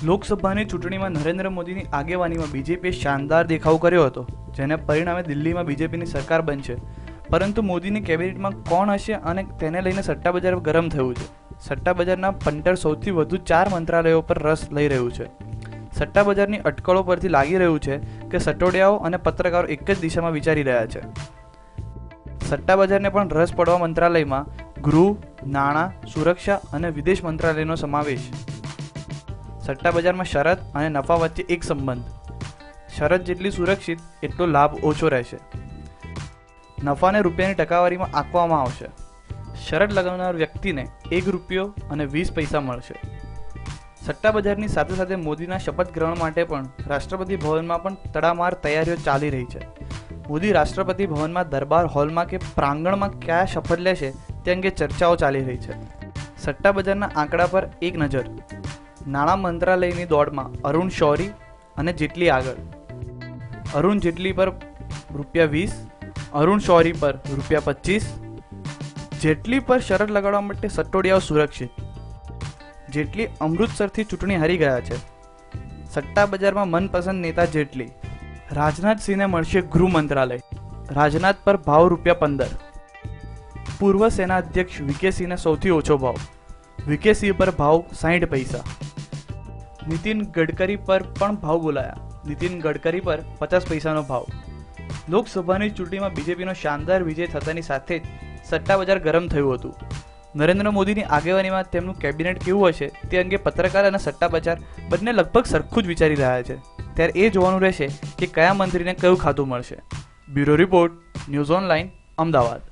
લોકસભાની ચૂંટણીમાં નરેન્દ્ર મોદીની આગેવાનીમાં બીજેપીએ શાનદાર દેખાવ કર્યો હતો, જેને પરિણામે દિલ્હીમાં બીજેપીની સરકાર બનશે. પરંતુ મોદીની કેબિનેટમાં કોણ હશે અને તેને લઈને સટ્ટાબજાર ગરમ થયું છે. સટ્ટાબજારના પંટર સૌથી વધુ 4 મંત્રાલયો પર રસ લઈ રહ્યું છે. સટ્ટાબજારની અટકળો પરથી લાગી રહ્યું છે કે સટોડિયાઓ અને પત્રકારો એક જ દિશામાં વિચારી રહ્યા છે. સટ્ટાબજારને પણ રસ પડવા મંત્રાલયમાં ગૃહ, નાણાં, સુરક્ષા અને વિદેશ મંત્રાલયનો સમાવેશ. સટ્ટાબજારમાં શરત અને નફા વચ્ચે એક સંબંધ. શરત જેટલી સુરક્ષિત એટલો લાભ ઓછો રહેશે. નફાને રૂપિયાની ટકાવારીમાં આંકવામાં આવશે. શરત લગાવનાર વ્યક્તિને 1 રૂપિયો અને 20 પૈસા મળશે. સટ્ટાબજારની સાથે સાથે મોદીના શપથ ગ્રહણ માટે પણ રાષ્ટ્રપતિ ભવનમાં પણ તડામાર તૈયારીઓ ચાલી રહી છે. મોદી રાષ્ટ્રપતિ ભવનમાં દરબાર હોલમાં કે પ્રાંગણમાં ક્યાં શપથ લેશે તે અંગે ચર્ચાઓ ચાલી રહી છે. સટ્ટાબજારના આંકડા પર એક નજર. નાણાં મંત્રાલયની દોડમાં અરુણ શૌરી અને જેટલી આગળ. અરુણ જેટલી પર ₹20, અરુણ શૌરી પર ₹25. જેટલી પર શરત લગાડવા માટે સટ્ટોડિયાઓ સુરક્ષિત. જેટલી અમૃતસરથી ચૂંટણી હારી ગયા છે. સટ્ટાબજારમાં મનપસંદ નેતા જેટલી. રાજનાથસિંહને મળશે ગૃહ મંત્રાલય. રાજનાથ પર ભાવ ₹15. પૂર્વ સેના અધ્યક્ષ વીકે સિંહને સૌથી ઓછો ભાવ. વીકે સિંહ પર ભાવ 60 પૈસા. નીતિન ગડકરી પર પણ ભાવ બોલાયા. નીતિન ગડકરી પર 50 પૈસાનો ભાવ. લોકસભાની ચૂંટણીમાં બીજેપીનો શાનદાર વિજય થતાની સાથે જ સટ્ટાબજાર ગરમ થયું હતું. નરેન્દ્ર મોદીની આગેવાનીમાં તેમનું કેબિનેટ કેવું હશે તે અંગે પત્રકાર અને સટ્ટાબજાર બંને લગભગ સરખું જ વિચારી રહ્યા છે. ત્યારે એ જોવાનું રહેશે કે કયા મંત્રીને કયું ખાતું મળશે. Bureau report, news online, Ahmedabad.